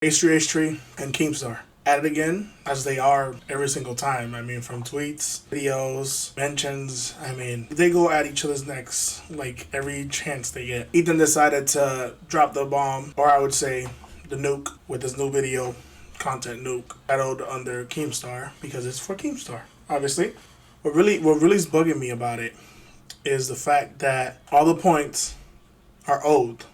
H3H3 and Keemstar at it again, as they are every single time. I mean, from tweets, videos, mentions. I mean, they go at each other's necks like every chance they get. Ethan decided to drop the bomb, or I would say the nuke, with his new video, Content Nuke, titled under Keemstar, because it's for Keemstar, obviously. What really is bugging me about it is the fact that all the points are owed.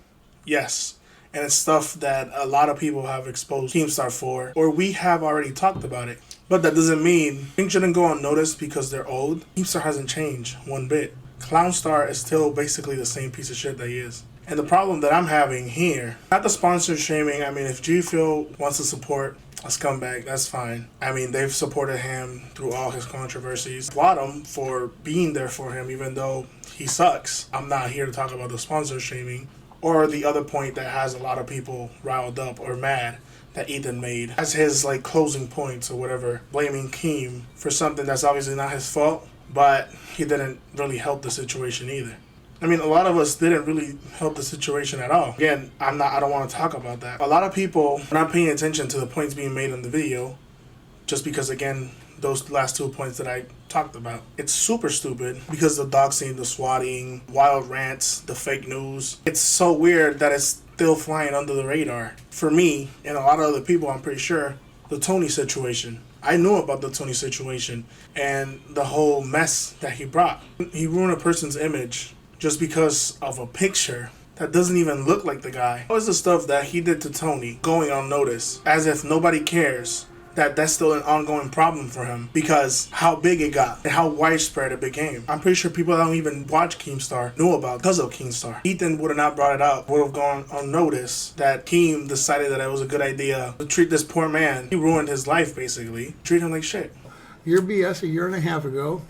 Yes. And it's stuff that a lot of people have exposed Keemstar for, or we have already talked about it. But that doesn't mean things shouldn't go unnoticed because they're old. Keemstar hasn't changed one bit. Clownstar is still basically the same piece of shit that he is. And the problem that I'm having here, not the sponsor shaming. I mean, if G Phil wants to support a scumbag, that's fine. I mean, they've supported him through all his controversies. Applaud him for being there for him, even though he sucks. I'm not here to talk about the sponsor shaming. Or the other point that has a lot of people riled up or mad that Ethan made as his closing points or whatever, blaming Keem for something that's obviously not his fault, but he didn't really help the situation either. I mean, a lot of us didn't really help the situation at all. Again, I don't want to talk about that. A lot of people are not paying attention to the points being made in the video just because, again, those last 2 points that I talked about. It's super stupid because the doxing, the swatting, wild rants, the fake news. It's so weird that it's still flying under the radar. For me, and a lot of other people, I'm pretty sure, the Tony situation. I knew about the Tony situation and the whole mess that he brought. He ruined a person's image just because of a picture that doesn't even look like the guy. What was the stuff that he did to Tony going unnoticed, as if nobody cares? That's still an ongoing problem for him because how big it got and how widespread it became. I'm pretty sure people that don't even watch Keemstar knew about because of Keemstar. Ethan would have not brought it up, would have gone unnoticed that Keem decided that it was a good idea to treat this poor man. He ruined his life, basically. Treat him like shit. Your BS a year and a half ago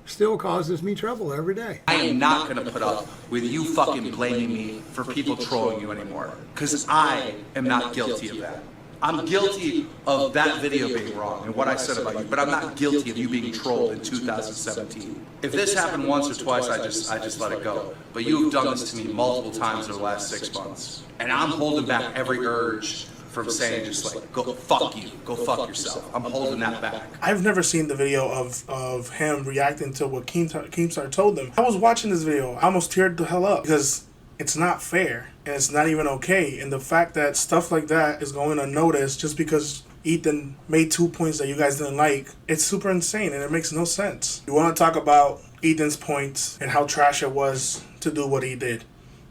still causes me trouble every day. I am not going to put up with you fucking blaming me for people trolling you anymore, because I am not guilty of that. I'm guilty of that video being wrong and what I said about you, but I'm not guilty of you being trolled in 2017. If this happened once or twice, I just let it go. But you've done this to me multiple times over the last 6 months. And I'm holding back every urge from saying go fuck you, go fuck yourself. I'm holding that back. I've never seen the video of him reacting to what Keemstar told them. I was watching this video, I almost teared the hell up because it's not fair and it's not even okay. And the fact that stuff like that is going unnoticed just because Ethan made 2 points that you guys didn't like, it's super insane and it makes no sense. You want to talk about Ethan's points and how trash it was to do what he did.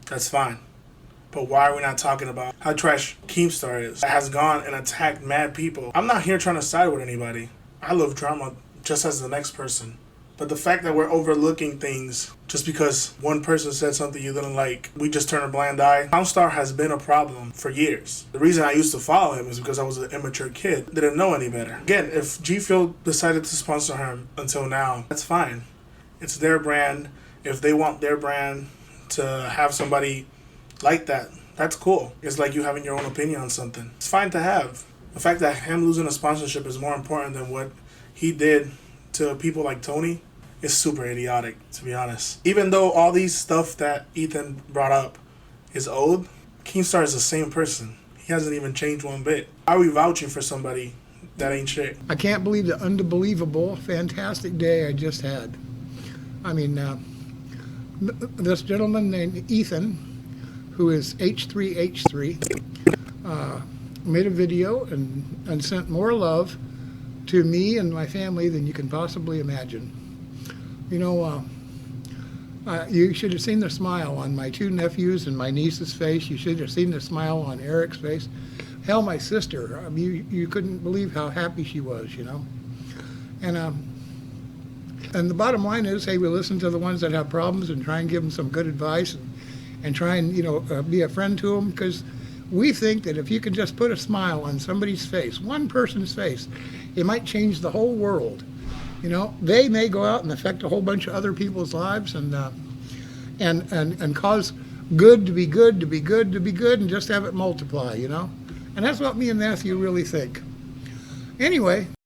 That's fine. But why are we not talking about how trash Keemstar is? That has gone and attacked mad people. I'm not here trying to side with anybody. I love drama just as the next person. But the fact that we're overlooking things just because one person said something you didn't like, we just turn a blind eye. Clownstar has been a problem for years. The reason I used to follow him is because I was an immature kid, didn't know any better. Again, if G Phil decided to sponsor him until now, that's fine. It's their brand. If they want their brand to have somebody like that, that's cool. It's like you having your own opinion on something. It's fine to have. The fact that him losing a sponsorship is more important than what he did to people like Tony is super idiotic, to be honest. Even though all these stuff that Ethan brought up is old, Keemstar is the same person. He hasn't even changed one bit. Why are we vouching for somebody that ain't shit? I can't believe the unbelievable, fantastic day I just had. I mean, this gentleman named Ethan, who is H3H3, made a video and sent more love to me and my family than you can possibly imagine. You know, you should have seen the smile on my 2 nephews and my niece's face. You should have seen the smile on Eric's face. Hell, my sister, I mean, you couldn't believe how happy she was, you know. And the bottom line is, hey, we listen to the ones that have problems and try and give them some good advice and try and, you know, be a friend to them, because we think that if you can just put a smile on somebody's face, one person's face, it might change the whole world. You know, they may go out and affect a whole bunch of other people's lives and cause good to be good, to be good, to be good, and just have it multiply, you know. And that's what me and Matthew really think. Anyway.